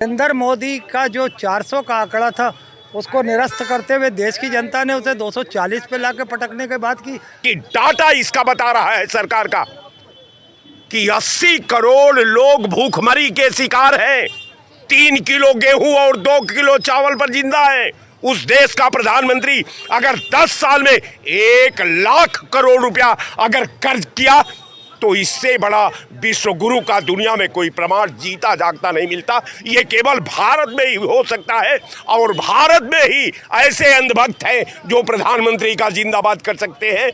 नरेंद्र मोदी का जो 400 का आंकड़ा था उसको निरस्त करते हुए देश की जनता ने उसे 240 पे लाके पटकने के बाद की डाटा इसका बता रहा है सरकार का कि 80 करोड़ लोग भूखमरी के शिकार हैं। 3 किलो गेहूं और 2 किलो चावल पर जिंदा है। उस देश का प्रधानमंत्री अगर 10 साल में 1 लाख करोड़ रुपया अगर कर्ज किया तो इससे बड़ा विश्व गुरु का दुनिया में कोई प्रमाण जीता जागता नहीं मिलता। ये केवल भारत में ही हो सकता है और भारत में ही ऐसे अंधभक्त हैं जो प्रधानमंत्री का जिंदाबाद कर सकते हैं।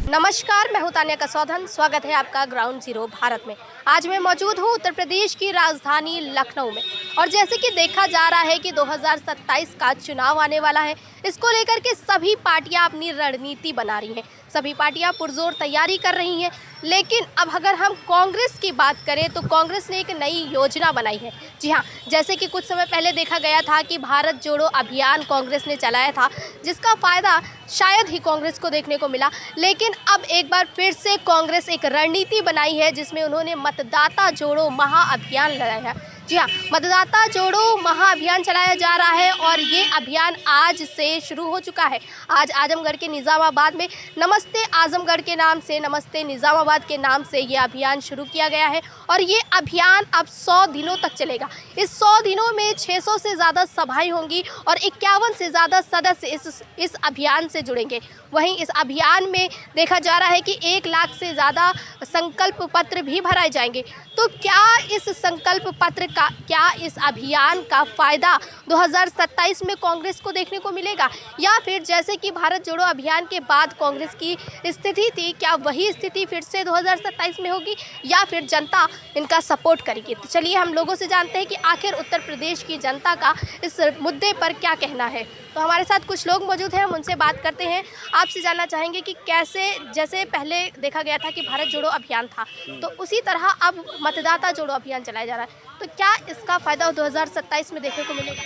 नमस्कार, मैं हूं तानिया कसौधन। स्वागत है आपका ग्राउंड जीरो भारत में। आज मैं मौजूद हूं उत्तर प्रदेश की राजधानी लखनऊ में और जैसे कि देखा जा रहा है कि 2027 का चुनाव आने वाला है, इसको लेकर के सभी पार्टियां अपनी रणनीति बना रही हैं। सभी पार्टियां पुरजोर तैयारी कर रही हैं। लेकिन अब अगर हम कांग्रेस की बात करें तो कांग्रेस ने एक नई योजना बनाई है। जी हाँ, जैसे कि कुछ समय पहले देखा गया था कि भारत जोड़ो अभियान कांग्रेस ने चलाया था, जिसका फ़ायदा शायद ही कांग्रेस को देखने को मिला। लेकिन अब एक बार फिर से कांग्रेस एक रणनीति बनाई है जिसमें उन्होंने मतदाता जोड़ो महाअभियान लगाया है। जी हाँ, मतदाता जोड़ो महाअभियान चलाया जा रहा है और ये अभियान आज से शुरू हो चुका है। आज आजमगढ़ के निज़ामाबाद में नमस्ते आजमगढ़ के नाम से, नमस्ते निज़ामाबाद के नाम से ये अभियान शुरू किया गया है और ये अभियान अब 100 दिनों तक चलेगा। इस 100 दिनों में 600 से ज़्यादा सभाएं होंगी और 51 से ज़्यादा सदस्य इस अभियान से जुड़ेंगे। वहीं इस अभियान में देखा जा रहा है कि 1 लाख से ज़्यादा संकल्प पत्र भी भराए जाएंगे। तो क्या इस संकल्प पत्र का, क्या इस अभियान का फ़ायदा 2027 में कांग्रेस को देखने को मिलेगा, या फिर जैसे कि भारत जोड़ो अभियान के बाद कांग्रेस की स्थिति थी, क्या वही स्थिति फिर से 2027 में होगी या फिर जनता इनका सपोर्ट करेगी? तो चलिए हम लोगों से जानते हैं कि आखिर उत्तर प्रदेश की जनता का इस मुद्दे पर क्या कहना है। तो हमारे साथ कुछ लोग मौजूद हैं, हम उनसे बात करते हैं। आपसे जानना चाहेंगे कि कैसे, जैसे पहले देखा गया था कि भारत जोड़ो अभियान था, तो उसी तरह अब मतदाता जोड़ो अभियान चलाया जा रहा है, तो क्या इसका फ़ायदा 2027 में देखने को मिलेगा?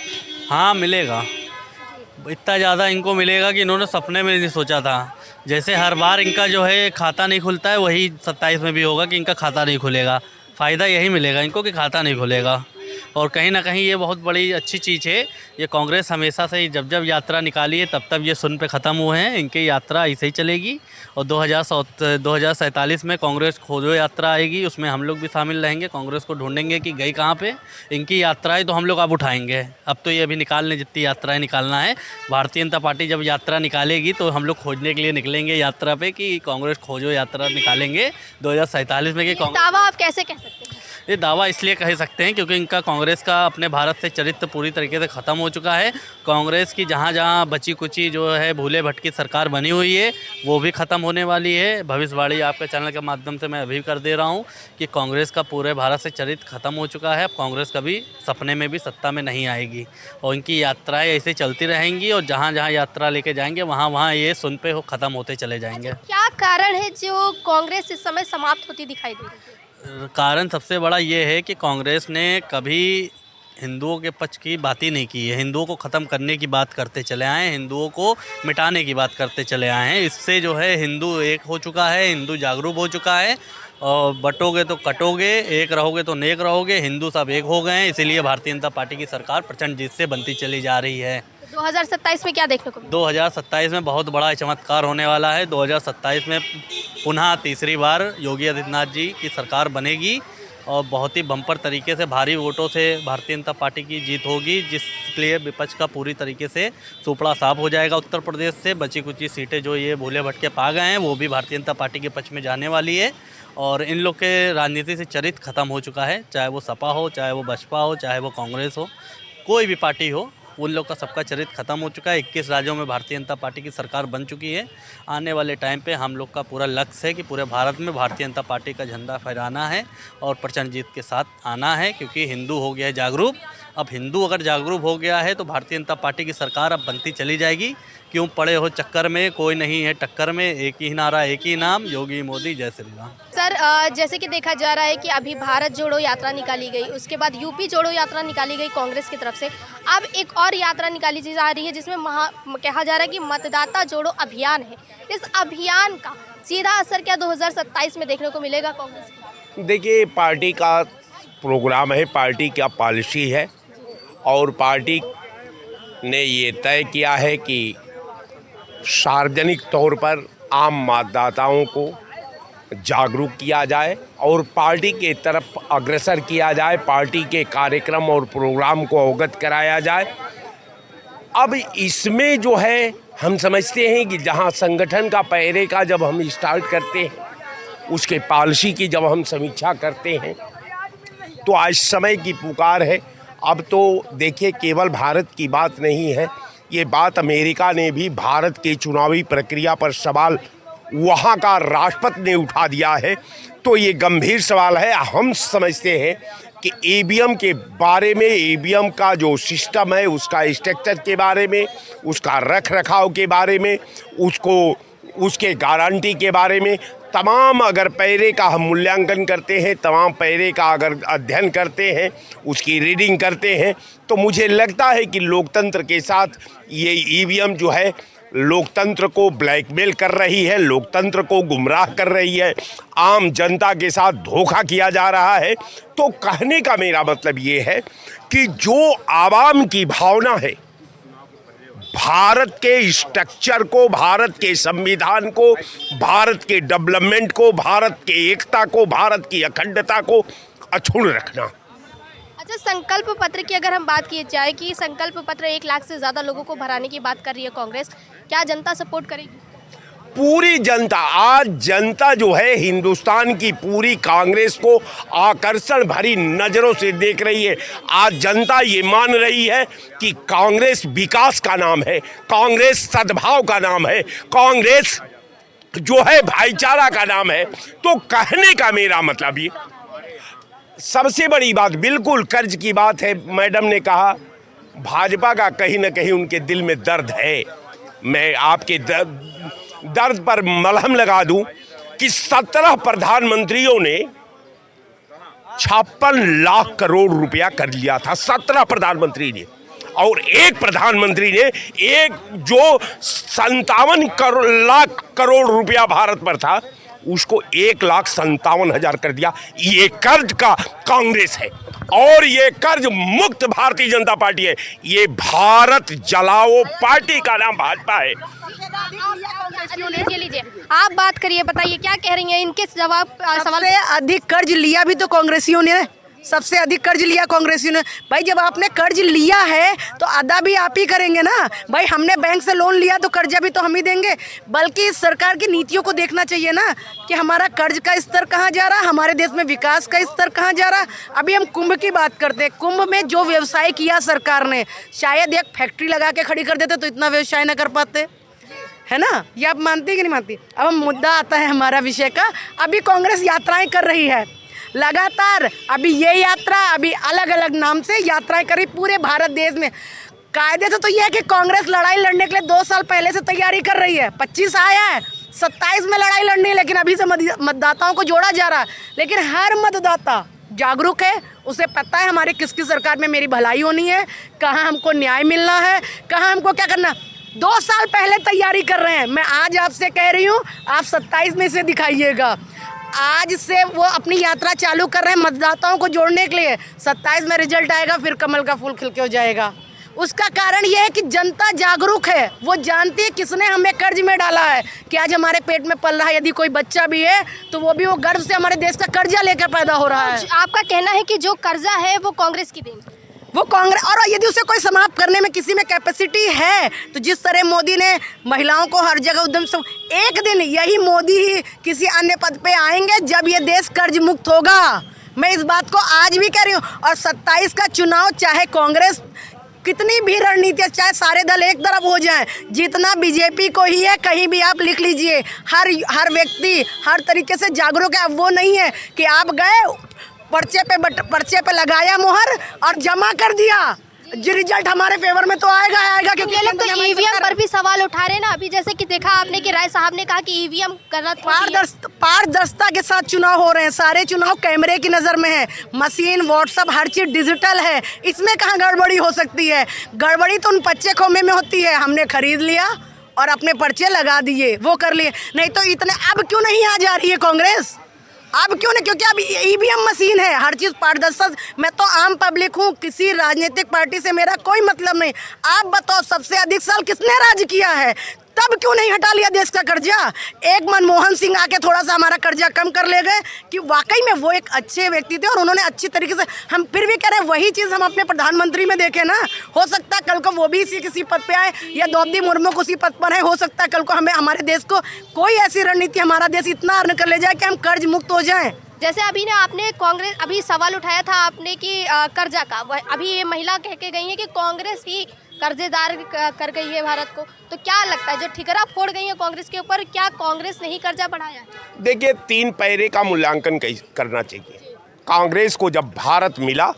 हाँ, मिलेगा। इतना ज़्यादा इनको मिलेगा कि इन्होंने सपने में नहीं सोचा था। जैसे हर बार इनका जो है खाता नहीं खुलता है, वही 27 में भी होगा कि इनका खाता नहीं खुलेगा। फ़ायदा यही मिलेगा इनको कि खाता नहीं खुलेगा। और कहीं ना कहीं ये बहुत बड़ी अच्छी चीज़ है। ये कांग्रेस हमेशा से ही जब यात्रा निकाली है तब ये सुन पे ख़त्म हुए हैं। इनकी यात्रा ऐसे ही चलेगी और 2047 में कांग्रेस खोजो यात्रा आएगी, उसमें हम लोग भी शामिल रहेंगे। कांग्रेस को ढूंढेंगे कि गई कहाँ पे। इनकी यात्राएं तो हम लोग अब उठाएंगे। अब तो ये अभी निकालने जितनी यात्राएं निकालना है, भारतीय जनता पार्टी जब यात्रा निकालेगी तो हम लोग खोजने के लिए निकलेंगे यात्रा पे कि कांग्रेस खोजो यात्रा निकालेंगे 2047 में। कि दावा आप कैसे कह सकते हैं? ये दावा इसलिए कह सकते हैं क्योंकि इनका कांग्रेस का अपने भारत से चरित्र पूरी तरीके से ख़त्म हो चुका है। कांग्रेस की जहाँ जहाँ बची कुची जो है भूले भटकी सरकार बनी हुई है वो भी ख़त्म होने वाली है। भविष्यवाणी आपके चैनल के माध्यम से मैं अभी कर दे रहा हूँ कि कांग्रेस का पूरे भारत से चरित्र ख़त्म हो चुका है। अब कांग्रेस कभी सपने में भी सत्ता में नहीं आएगी और इनकी यात्राएँ ऐसे चलती रहेंगी और जहाँ जहाँ यात्रा लेके जाएंगे वहाँ ये सुन पे ख़त्म होते चले जाएंगे। क्या कारण है जो कांग्रेस इस समय समाप्त होती दिखाई दे रही है? कारण सबसे बड़ा ये है कि कांग्रेस ने कभी हिंदुओं के पक्ष की बात ही नहीं की है। हिंदुओं को ख़त्म करने की बात करते चले आए हैं, हिंदुओं को मिटाने की बात करते चले आए हैं। इससे जो है हिंदू एक हो चुका है, हिंदू जागरूक हो चुका है। और बटोगे तो कटोगे, एक रहोगे तो नेक रहोगे। हिंदू सब एक हो गए हैं, इसीलिए भारतीय जनता पार्टी की सरकार प्रचंड जीत से बनती चली जा रही है। 2027 में क्या देखने को मिलेगा? 2027 में बहुत बड़ा चमत्कार होने वाला है। 2027 में पुनः तीसरी बार योगी आदित्यनाथ जी की सरकार बनेगी और बहुत ही बम्पर तरीके से भारी वोटों से भारतीय जनता पार्टी की जीत होगी, जिसके लिए विपक्ष का पूरी तरीके से सुपड़ा साफ हो जाएगा। उत्तर प्रदेश से बची कुछ सीटें जो ये भूले भटके पा गए हैं वो भी भारतीय जनता पार्टी के पक्ष में जाने वाली है। और इन लोग के राजनीति से चरित्र ख़त्म हो चुका है, चाहे वो सपा हो, चाहे वो बसपा हो, चाहे वो कांग्रेस हो, कोई भी पार्टी हो, उन लोग का सबका चरित्र ख़त्म हो चुका है। 21 राज्यों में भारतीय जनता पार्टी की सरकार बन चुकी है। आने वाले टाइम पे हम लोग का पूरा लक्ष्य है कि पूरे भारत में भारतीय जनता पार्टी का झंडा फहराना है और प्रचंड जीत के साथ आना है, क्योंकि हिंदू हो गया है जागरूक। अब हिंदू अगर जागरूक हो गया है तो भारतीय जनता पार्टी की सरकार अब बनती चली जाएगी। क्यों पड़े हो चक्कर में, कोई नहीं है टक्कर में, एक ही नारा एक ही नाम, योगी मोदी जय श्री राम। सर, जैसे कि देखा जा रहा है कि अभी भारत जोड़ो यात्रा निकाली गई, उसके बाद यूपी जोड़ो यात्रा निकाली गई कांग्रेस की तरफ से। अब एक और यात्रा निकाली जा रही है जिसमें कहा जा रहा है कि मतदाता जोड़ो अभियान है। इस अभियान का सीधा असर क्या 2027 में देखने को मिलेगा कांग्रेस को? देखिए, पार्टी का प्रोग्राम है, पार्टी का पॉलिसी है और पार्टी ने ये तय किया है कि सार्वजनिक तौर पर आम मतदाताओं को जागरूक किया जाए और पार्टी के तरफ अग्रसर किया जाए, पार्टी के कार्यक्रम और प्रोग्राम को अवगत कराया जाए। अब इसमें जो है हम समझते हैं कि जहां संगठन का पहरे का जब हम स्टार्ट करते हैं, उसके पॉलिसी की जब हम समीक्षा करते हैं, तो आज समय की पुकार है। अब तो देखिए, केवल भारत की बात नहीं है, ये बात अमेरिका ने भी भारत के चुनावी प्रक्रिया पर सवाल वहाँ का राष्ट्रपति ने उठा दिया है। तो ये गंभीर सवाल है। हम समझते हैं कि ईवीएम के बारे में, ईवीएम का जो सिस्टम है उसका स्ट्रक्चर के बारे में, उसका रख रखाव के बारे में, उसके गारंटी के बारे में तमाम अगर पैरे का हम मूल्यांकन करते हैं, तमाम पैरे का अगर अध्ययन करते हैं, उसकी रीडिंग करते हैं, तो मुझे लगता है कि लोकतंत्र के साथ ये ईवीएम जो है लोकतंत्र को ब्लैकमेल कर रही है, लोकतंत्र को गुमराह कर रही है, आम जनता के साथ धोखा किया जा रहा है। तो कहने का मेरा मतलब ये है कि जो आवाम की भावना है, भारत के स्ट्रक्चर को, भारत के संविधान को, भारत के डेवलपमेंट को, भारत के एकता को, भारत की अखंडता को अक्षुण्ण रखना। अच्छा, संकल्प पत्र की अगर हम बात की जाए कि संकल्प पत्र 1 लाख से ज़्यादा लोगों को भराने की बात कर रही है कांग्रेस, क्या जनता सपोर्ट करेगी? पूरी जनता, आज जनता जो है हिंदुस्तान की पूरी कांग्रेस को आकर्षण भरी नज़रों से देख रही है। आज जनता ये मान रही है कि कांग्रेस विकास का नाम है, कांग्रेस सद्भाव का नाम है, कांग्रेस जो है भाईचारा का नाम है। तो कहने का मेरा मतलब ये सबसे बड़ी बात बिल्कुल कर्ज की बात है। मैडम ने कहा भाजपा का कहीं ना कहीं उनके दिल में दर्द है। मैं आपके दर्द पर मलहम लगा दूं कि 17 प्रधानमंत्रियों ने 56 लाख करोड़ रुपया कर लिया था, 17 प्रधानमंत्री ने, और एक प्रधानमंत्री ने एक जो 57 लाख करोड़ रुपया भारत पर था उसको 1,57,000 कर दिया। ये कर्ज का कांग्रेस है और ये कर्ज मुक्त भारतीय जनता पार्टी है। ये भारत जलाओ पार्टी का नाम भाजपा है। लीजिए, आप बात करिए, बताइए क्या कह रही हैं। इनके सवाल सबसे अधिक कर्ज लिया भी तो कांग्रेसियों ने, सबसे अधिक कर्ज लिया कांग्रेसियों ने। भाई जब आपने कर्ज लिया है तो अदा भी आप ही करेंगे ना। भाई हमने बैंक से लोन लिया तो कर्जा भी तो हम ही देंगे। बल्कि इस सरकार की नीतियों को देखना चाहिए ना कि हमारा कर्ज का स्तर कहाँ जा रहा, हमारे देश में विकास का स्तर कहाँ जा रहा। अभी हम कुंभ की बात करते हैं, कुंभ में जो व्यवसाय किया सरकार ने, शायद एक फैक्ट्री लगा के खड़ी कर देते तो इतना व्यवसाय न कर पाते, है ना। ये आप मानती कि नहीं मानती। अब हम मुद्दा आता है हमारा विषय का। अभी कांग्रेस यात्राएं कर रही है लगातार, अभी ये यात्रा, अभी अलग अलग नाम से यात्राएं करी पूरे भारत देश में। कायदे से तो यह है कि कांग्रेस लड़ाई लड़ने के लिए 2 साल पहले से तैयारी कर रही है। 25 आया है, 27 में लड़ाई लड़नी है, लेकिन अभी से मतदाताओं को जोड़ा जा रहा है। लेकिन हर मतदाता जागरूक है, उसे पता है हमारे किसकी सरकार में मेरी भलाई होनी है, कहाँ हमको न्याय मिलना है, कहाँ हमको क्या करना। 2 साल पहले तैयारी कर रहे हैं। मैं आज आपसे कह रही हूँ, आप 27 में से दिखाइएगा। आज से वो अपनी यात्रा चालू कर रहे हैं मतदाताओं को जोड़ने के लिए। 27 में रिजल्ट आएगा, फिर कमल का फूल खिल के हो जाएगा। उसका कारण ये है कि जनता जागरूक है, वो जानती है किसने हमें कर्ज में डाला है कि आज हमारे पेट में पल रहा है। यदि कोई बच्चा भी है तो वो भी वो गर्व से हमारे देश का कर्जा लेकर पैदा हो रहा है। आपका कहना है कि जो कर्जा है वो कांग्रेस की देन, वो कांग्रेस, और यदि उसे कोई समाप्त करने में किसी में कैपेसिटी है तो जिस तरह मोदी ने महिलाओं को हर जगह उद्यम से, एक दिन यही मोदी ही किसी अन्य पद पे आएंगे जब ये देश कर्ज मुक्त होगा। मैं इस बात को आज भी कह रही हूँ। और 27 का चुनाव चाहे कांग्रेस कितनी भी रणनीति, चाहे सारे दल एक तरफ हो जाएं, जितना बीजेपी को ही है कहीं भी आप लिख लीजिए। हर व्यक्ति हर तरीके से जागरूक है। अब वो नहीं है कि आप गए पर्चे पे लगाया मोहर और जमा कर दिया, जो रिजल्ट हमारे फेवर में तो आएगा आएगा। क्योंकि ये लोग तो ईवीएम पर भी सवाल उठा रहे हैं ना। अभी जैसे कि देखा आपने कि राय साहब ने कहा कि ईवीएम गलत पारदर्शिता के साथ चुनाव हो रहे हैं। सारे चुनाव कैमरे की नज़र में है, मशीन, व्हाट्सअप, हर चीज़ डिजिटल है। इसमें कहाँ गड़बड़ी हो सकती है। गड़बड़ी तो उन पर्चे खोमे में होती है। हमने खरीद लिया और अपने पर्चे लगा दिए, वो कर लिए। नहीं तो इतने अब क्यों नहीं आ जा रही है कांग्रेस। अब क्यों नहीं, क्योंकि अब ईवीएम मशीन है, हर चीज़ पारदर्शी। मैं तो आम पब्लिक हूँ, किसी राजनीतिक पार्टी से मेरा कोई मतलब नहीं। आप बताओ सबसे अधिक साल किसने राज किया है, तब क्यों नहीं हटा लिया देश का कर्जा? एक मनमोहन सिंह आके थोड़ा सा हमारा कर्जा कम कर ले गए कि वाकई में वो एक अच्छे व्यक्ति थे और उन्होंने अच्छी तरीके से, हम फिर भी कह रहे हैं वही चीज़ हम अपने प्रधानमंत्री में देखें ना। हो सकता है कल को वो भी इसी किसी पद पे आए या द्रौपदी मुर्मू को उसी पद पर है। हो सकता है कल को हमें हमारे देश को कोई ऐसी रणनीति हमारा देश इतना अर्न कर ले जाए कि हम कर्ज मुक्त हो जाएं। जैसे अभी ने आपने कांग्रेस अभी सवाल उठाया था आपने कि कर्जा का, अभी ये महिला कह के गई है कि कांग्रेस ही कर्जेदार कर गई है भारत को, तो क्या लगता है जो ठिकरा फोड़ गई है कांग्रेस के ऊपर, क्या कांग्रेस ने ही कर्जा बढ़ाया? देखिए, 3 पैरे का मूल्यांकन करना चाहिए। कांग्रेस को जब भारत मिला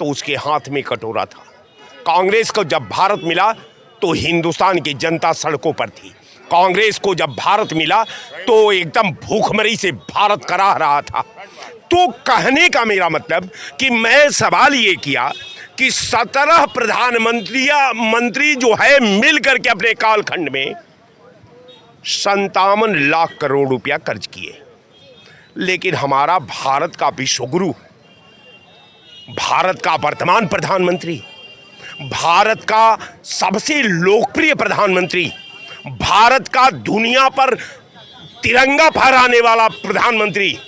तो उसके हाथ में कटोरा था। कांग्रेस को जब भारत मिला तो हिंदुस्तान की जनता सड़कों पर थी। कांग्रेस को जब भारत मिला तो एकदम भूखमरी से भारत कराह रहा था। तो कहने का मेरा मतलब कि मैं सवाल ये किया कि 17 मंत्री जो है मिल करके अपने कालखंड में 57 लाख करोड़ रुपया कर्ज किए। लेकिन हमारा भारत का विश्वगुरु, भारत का वर्तमान प्रधानमंत्री, भारत का सबसे लोकप्रिय प्रधानमंत्री, भारत का दुनिया पर तिरंगा फहराने वाला प्रधानमंत्री,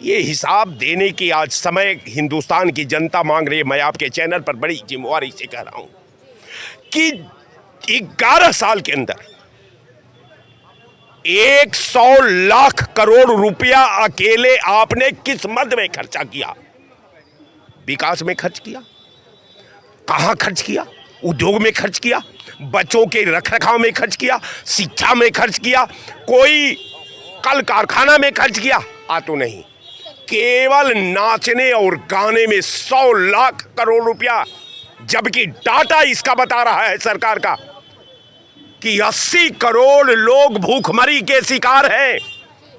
ये हिसाब देने की आज समय हिंदुस्तान की जनता मांग रही है। मैं आपके चैनल पर बड़ी जिम्मेवारी से कह रहा हूं कि 11 साल के अंदर 100 लाख करोड़ रुपया अकेले आपने किस मद में खर्चा किया? विकास में खर्च किया? कहां खर्च किया? उद्योग में खर्च किया? बच्चों के रखरखाव में खर्च किया? शिक्षा में खर्च किया? कोई कल कारखाना में खर्च किया? तो नहीं। केवल नाचने और गाने में 100 लाख करोड़ रुपया, जबकि डाटा इसका बता रहा है सरकार का कि 80 करोड़ लोग भूखमरी के शिकार हैं।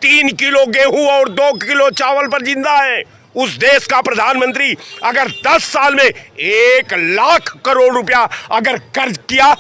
3 किलो गेहूं और 2 किलो चावल पर जिंदा है। उस देश का प्रधानमंत्री अगर 10 साल में 1 लाख करोड़ रुपया अगर कर्ज किया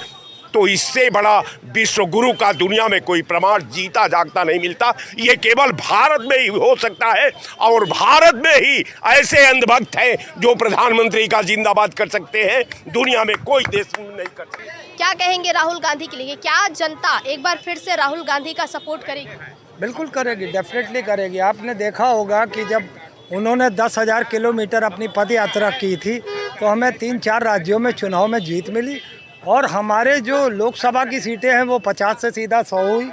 तो इससे बड़ा विश्वगुरु का दुनिया में कोई प्रमाण जीता जागता नहीं मिलता। ये केवल भारत में ही हो सकता है और भारत में ही ऐसे अंधभक्त हैं जो प्रधानमंत्री का जिंदाबाद कर सकते हैं। दुनिया में कोई देश नहीं कर सकता। क्या कहेंगे राहुल गांधी के लिए? क्या जनता एक बार फिर से राहुल गांधी का सपोर्ट करेगी? बिल्कुल करेगी, डेफिनेटली करेगी। आपने देखा होगा कि जब उन्होंने 10,000 किलोमीटर अपनी पद यात्रा की थी तो हमें 3-4 राज्यों में चुनाव में जीत मिली और हमारे जो लोकसभा की सीटें हैं वो 50 से सीधा 100 हुई।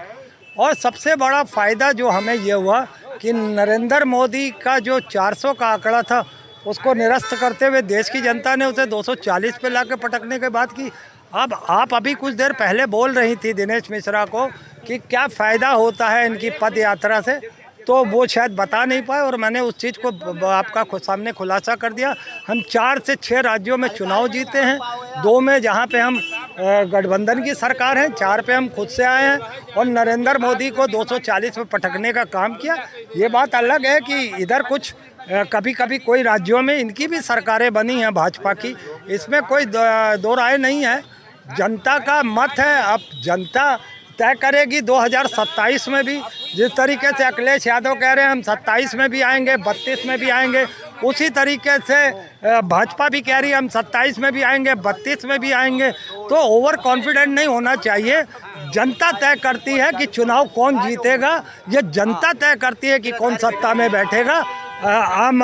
और सबसे बड़ा फ़ायदा जो हमें ये हुआ कि नरेंद्र मोदी का जो 400 का आंकड़ा था उसको निरस्त करते हुए देश की जनता ने उसे 240 पे ला के पटकने के बाद की। अब आप अभी कुछ देर पहले बोल रही थी दिनेश मिश्रा को कि क्या फ़ायदा होता है इनकी पद यात्रा से, तो वो शायद बता नहीं पाए और मैंने उस चीज़ को आपका सामने खुलासा कर दिया। हम 4 से 6 राज्यों में चुनाव जीते हैं, 2 में जहां पे हम गठबंधन की सरकार है, 4 पे हम खुद से आए हैं और नरेंद्र मोदी को 240 पे पटकने का काम किया। ये बात अलग है कि इधर कुछ कभी कभी कोई राज्यों में इनकी भी सरकारें बनी हैं भाजपा की, इसमें कोई दो राय नहीं है। जनता का मत है, अब जनता तय करेगी 2027 में भी। जिस तरीके से अखिलेश यादव कह रहे हैं हम 27 में भी आएंगे, 32 में भी आएंगे, उसी तरीके से भाजपा भी कह रही है हम 27 में भी आएंगे, 32 में भी आएंगे। तो ओवर कॉन्फिडेंट नहीं होना चाहिए। जनता तय करती है कि चुनाव कौन जीतेगा, ये जनता तय करती है कि कौन सत्ता में बैठेगा, आम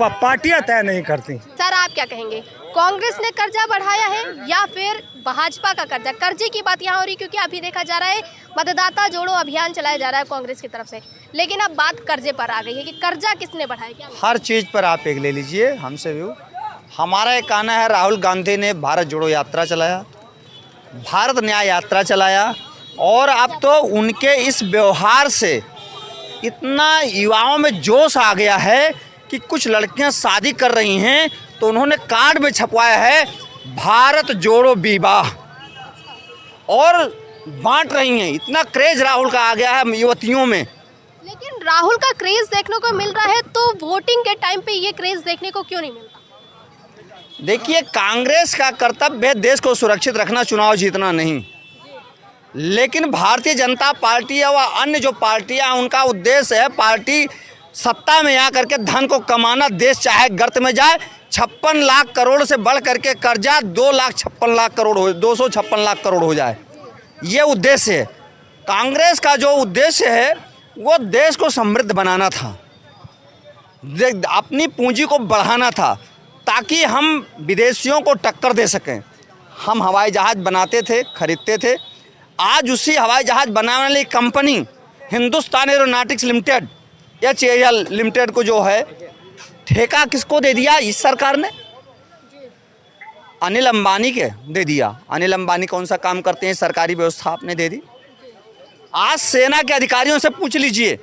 पार्टियां तय नहीं करती। सर आप क्या कहेंगे, कांग्रेस ने कर्जा बढ़ाया है या फिर भाजपा का कर्जा? कर्जे की बात यहाँ हो रही क्योंकि अभी देखा जा रहा है मतदाता जोड़ो अभियान चलाया जा रहा है कांग्रेस की तरफ से, लेकिन अब बात कर्जे पर आ गई है कि कर्जा किसने बढ़ाया? क्या हर चीज़ पर आप एक ले लीजिए हमसे भी। हमारा एक कहना है राहुल गांधी ने भारत जोड़ो यात्रा चलाया, भारत न्याय यात्रा चलाया और अब तो उनके इस व्यवहार से इतना युवाओं में जोश आ गया है कि कुछ लड़कियां शादी कर रही हैं तो उन्होंने कार्ड में छपवाया है भारत जोड़ो विवाह और बांट रही हैं। इतना क्रेज राहुल का आ गया है युवतियों में। लेकिन राहुल का क्रेज देखने को मिल रहा है तो वोटिंग के टाइम पे ये क्रेज देखने को क्यों नहीं मिलता? देखिए, कांग्रेस का कर्तव्य है देश को सुरक्षित रखना, चुनाव जीतना नहीं। लेकिन भारतीय जनता पार्टी और अन्य जो पार्टियां, उनका उद्देश्य है पार्टी सत्ता में आकर के धन को कमाना, देश चाहे गर्त में जाए। 56 लाख करोड़ से बढ़ करके कर्जा 256 लाख करोड़ हो जाए, ये उद्देश्य है। कांग्रेस का जो उद्देश्य है वो देश को समृद्ध बनाना था, अपनी पूंजी को बढ़ाना था, ताकि हम विदेशियों को टक्कर दे सकें। हम हवाई जहाज़ बनाते थे, खरीदते थे। आज उसी हवाई जहाज़ बनाने वाली company Hindustan aeronautics limited, HAL limited को जो है ठेका किसको दे दिया? इस सरकार ने अनिल अंबानी के दे दिया। अनिल अंबानी कौन सा काम करते हैं? सरकारी व्यवस्था आपने दे दी। आज सेना के अधिकारियों से पूछ लीजिए,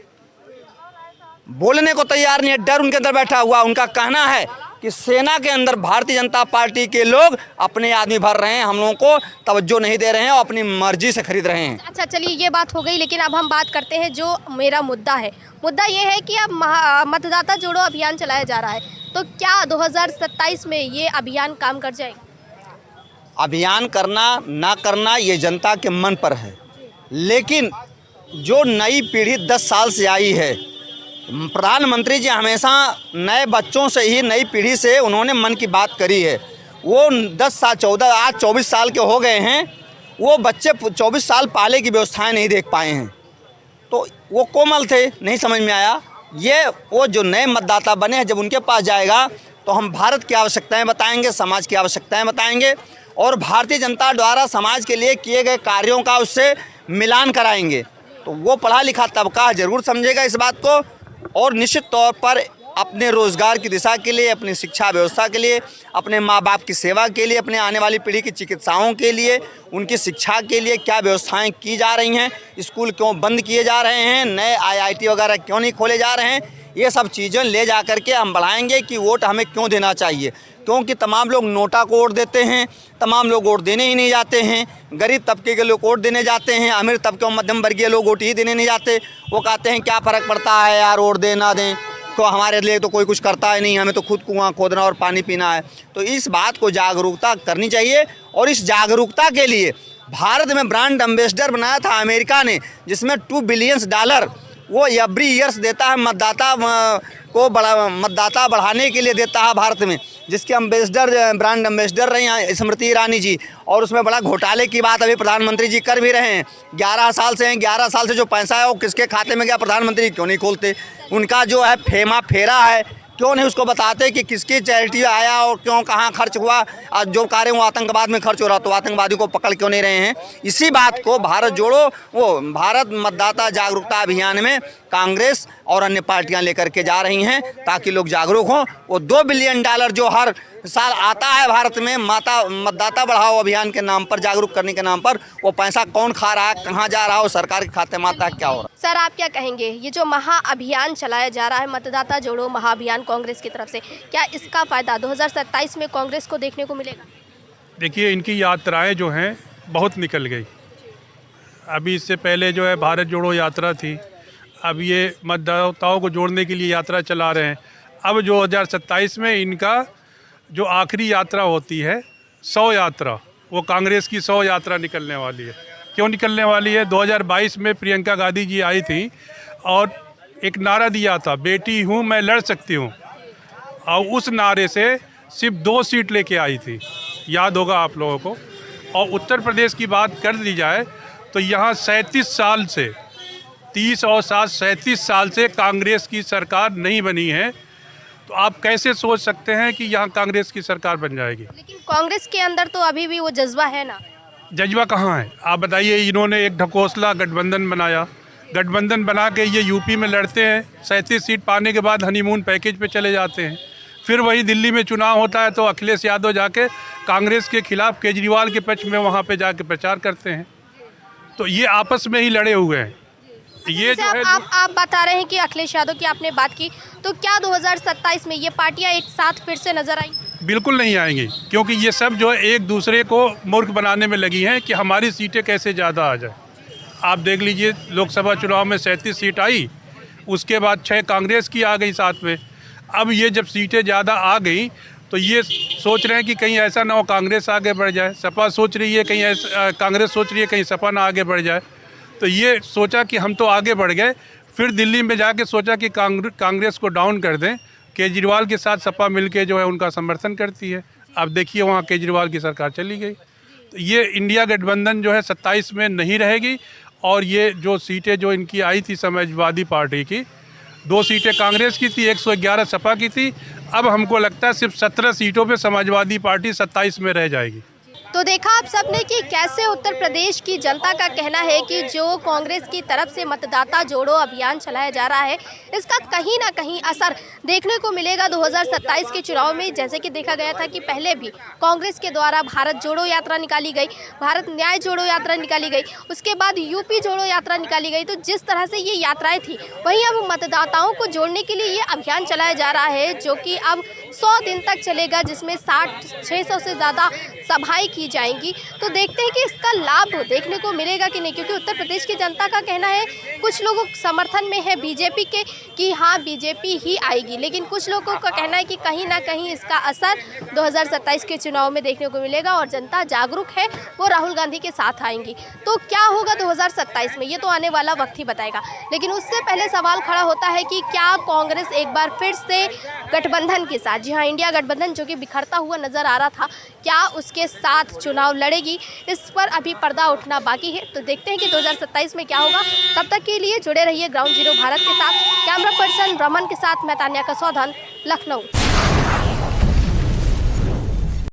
बोलने को तैयार नहीं है, डर उनके अंदर बैठा हुआ। उनका कहना है कि सेना के अंदर भारतीय जनता पार्टी के लोग अपने आदमी भर रहे हैं, हम लोगों को तवज्जो नहीं दे रहे हैं और अपनी मर्जी से खरीद रहे हैं। अच्छा चलिए, ये बात हो गई, लेकिन अब हम बात करते हैं जो मेरा मुद्दा है। मुद्दा ये है कि अब मतदाता जोड़ो अभियान चलाया जा रहा है, तो क्या 2027 में ये अभियान काम कर जाएगा? अभियान करना ना करना ये जनता के मन पर है, लेकिन जो नई पीढ़ी 10 साल से आई है, प्रधानमंत्री जी हमेशा नए बच्चों से ही, नई पीढ़ी से उन्होंने मन की बात करी है। वो 10 साल 14 आज 24 साल के हो गए हैं, वो बच्चे 24 साल पहले की व्यवस्थाएं नहीं देख पाए हैं, तो वो कोमल थे, नहीं समझ में आया। ये वो जो नए मतदाता बने हैं, जब उनके पास जाएगा तो हम भारत की आवश्यकताएं बताएंगे, समाज की आवश्यकताएं बताएंगे और भारतीय जनता द्वारा समाज के लिए किए गए कार्यों का उससे मिलान कराएंगे। तो वो पढ़ा लिखा तबका ज़रूर समझेगा इस बात को, और निश्चित तौर पर अपने रोज़गार की दिशा के लिए, अपनी शिक्षा व्यवस्था के लिए, अपने माँ बाप की सेवा के लिए, अपने आने वाली पीढ़ी की चिकित्साओं के लिए, उनकी शिक्षा के लिए क्या व्यवस्थाएं की जा रही हैं, स्कूल क्यों बंद किए जा रहे हैं, नए IIT वगैरह क्यों नहीं खोले जा रहे हैं, ये सब चीज़ें ले जा कर के हम बढ़ाएंगे कि वोट हमें क्यों देना चाहिए। क्योंकि तमाम लोग नोटा को वोट देते हैं, तमाम लोग वोट देने ही नहीं जाते हैं। गरीब तबके के लोग वोट देने जाते हैं, अमीर तबके और मध्यम वर्गीय लोग वोट ही देने नहीं जाते। वो कहते हैं क्या फ़र्क पड़ता है यार, वोट दे ना दें, तो हमारे लिए तो कोई कुछ करता ही नहीं, हमें तो खुद कुआं खोदना और पानी पीना है। तो इस बात को जागरूकता करनी चाहिए, और इस जागरूकता के लिए भारत में ब्रांड एम्बेसडर बनाया था अमेरिका ने, जिसमें $2 बिलियन वो एवरी ईयर्स देता है मतदाता को मतदाता बढ़ाने के लिए देता है भारत में, जिसके एम्बेसडर, ब्रांड एम्बेसडर रही हैं स्मृति ईरानी जी। और उसमें बड़ा घोटाले की बात अभी प्रधानमंत्री जी कर भी रहे हैं। 11 साल से हैं, 11 साल से जो पैसा है वो किसके खाते में गया, प्रधानमंत्री क्यों नहीं खोलते? उनका जो है फेरा है, क्यों नहीं उसको बताते कि किसकी चैरिटी आया और क्यों कहाँ खर्च हुआ, और जो कार्य वो आतंकवाद में खर्च हो रहा, तो आतंकवादी को पकड़ क्यों नहीं रहे हैं? इसी बात को भारत जोड़ो, वो भारत मतदाता जागरूकता अभियान में कांग्रेस और अन्य पार्टियां लेकर के जा रही हैं, ताकि लोग जागरूक हों। वो $2 बिलियन जो हर साल आता है भारत में मतदाता बढ़ाओ अभियान के नाम पर, जागरूक करने के नाम पर, वो पैसा कौन खा रहा है, कहाँ जा रहा है, सरकार के खाते में आता है, क्या हो रहा है? सर आप क्या कहेंगे, ये जो महाअभियान चलाया जा रहा है, मतदाता जोड़ो महाअभियान कांग्रेस की तरफ से, क्या इसका फ़ायदा 2027 में कांग्रेस को देखने को मिलेगा? देखिए, इनकी यात्राएं जो हैं बहुत निकल गई। अभी इससे पहले जो है भारत जोड़ो यात्रा थी, अब ये मतदाताओं को जोड़ने के लिए यात्रा चला रहे हैं। अब 2027 में इनका जो आखिरी यात्रा होती है 100 यात्रा, वो कांग्रेस की 100 यात्रा निकलने वाली है। क्यों निकलने वाली है? 2022 में प्रियंका गांधी जी आई थी और एक नारा दिया था, बेटी हूँ मैं लड़ सकती हूँ, और उस नारे से सिर्फ 2 सीट लेके आई थी, याद होगा आप लोगों को। और उत्तर प्रदेश की बात कर दी जाए तो यहाँ 37 साल से 30 और 7 37 साल से कांग्रेस की सरकार नहीं बनी है, तो आप कैसे सोच सकते हैं कि यहाँ कांग्रेस की सरकार बन जाएगी? लेकिन कांग्रेस के अंदर तो अभी भी वो जज्बा है ना। जज्बा कहाँ है? आप बताइए। इन्होंने एक ढकोसला गठबंधन बनाया, गठबंधन बना के ये यूपी में लड़ते हैं, 37 सीट पाने के बाद हनीमून पैकेज पे चले जाते हैं। फिर वही दिल्ली में चुनाव होता है तो अखिलेश यादव जाके कांग्रेस के खिलाफ केजरीवाल के पक्ष में वहाँ पे जाके प्रचार करते हैं। तो ये आपस में ही लड़े हुए हैं। ये जो है आप बता रहे हैं कि अखिलेश यादव की आपने बात की, तो क्या 2027 में ये पार्टियां एक साथ फिर से नजर आई? बिल्कुल नहीं आएंगी, क्योंकि ये सब जो है एक दूसरे को मूर्ख बनाने में लगी हैं कि हमारी सीटें कैसे ज़्यादा आ जाए। आप देख लीजिए, लोकसभा चुनाव में 37 सीट आई, उसके बाद 6 कांग्रेस की आ गई साथ में। अब ये जब सीटें ज़्यादा आ गई तो ये सोच रहे हैं कि कहीं ऐसा ना हो कांग्रेस आगे बढ़ जाए, सपा सोच रही है कहीं ऐसा, कांग्रेस सोच रही है कहीं सपा ना आगे बढ़ जाए। तो ये सोचा कि हम तो आगे बढ़ गए, फिर दिल्ली में जाके सोचा कि कांग्रेस को डाउन कर दें। केजरीवाल के साथ सपा मिलके जो है उनका समर्थन करती है। अब देखिए वहाँ केजरीवाल की सरकार चली गई। तो ये इंडिया गठबंधन जो है 27 में नहीं रहेगी। और ये जो सीटें जो इनकी आई थी समाजवादी पार्टी की, 2 सीटें कांग्रेस की थी, 111 सपा की थी। अब हमको लगता है सिर्फ 17 सीटों पे समाजवादी पार्टी 27 में रह जाएगी। तो देखा आप सबने कि कैसे उत्तर प्रदेश की जनता का कहना है कि जो कांग्रेस की तरफ से मतदाता जोड़ो अभियान चलाया जा रहा है, इसका कहीं ना कहीं असर देखने को मिलेगा 2027 के चुनाव में। जैसे कि देखा गया था कि पहले भी कांग्रेस के द्वारा भारत जोड़ो यात्रा निकाली गई, भारत न्याय जोड़ो यात्रा निकाली गई, उसके बाद यूपी जोड़ो यात्रा निकाली गई। तो जिस तरह से ये यात्राएं थी, वहीं अब मतदाताओं को जोड़ने के लिए ये अभियान चलाया जा रहा है, जो कि अब 100 दिन तक चलेगा, जिसमें 600 से ज़्यादा सभाएं की जाएंगी। तो देखते हैं कि इसका लाभ देखने को मिलेगा कि नहीं, क्योंकि उत्तर प्रदेश की जनता का कहना है, कुछ लोगों समर्थन में है बीजेपी के कि हाँ बीजेपी ही आएगी, लेकिन कुछ लोगों का कहना है कि कहीं ना कहीं इसका असर 2027 के चुनाव में देखने को मिलेगा और जनता जागरूक है, वो राहुल गांधी के साथ आएंगी। तो क्या होगा 2027 में, ये तो आने वाला वक्त ही बताएगा। लेकिन उससे पहले सवाल खड़ा होता है कि क्या कांग्रेस एक बार फिर से गठबंधन के साथ, जी हाँ इंडिया गठबंधन जो कि बिखरता हुआ नजर आ रहा था, क्या उसके साथ चुनाव लड़ेगी, इस पर अभी पर्दा उठना बाकी है। तो देखते हैं कि 2027 में क्या होगा। तब तक के लिए जुड़े रहिए ग्राउंड जीरो भारत के साथ। कैमरा पर्सन रमन के साथ मैं तान्या कसौधन, लखनऊ।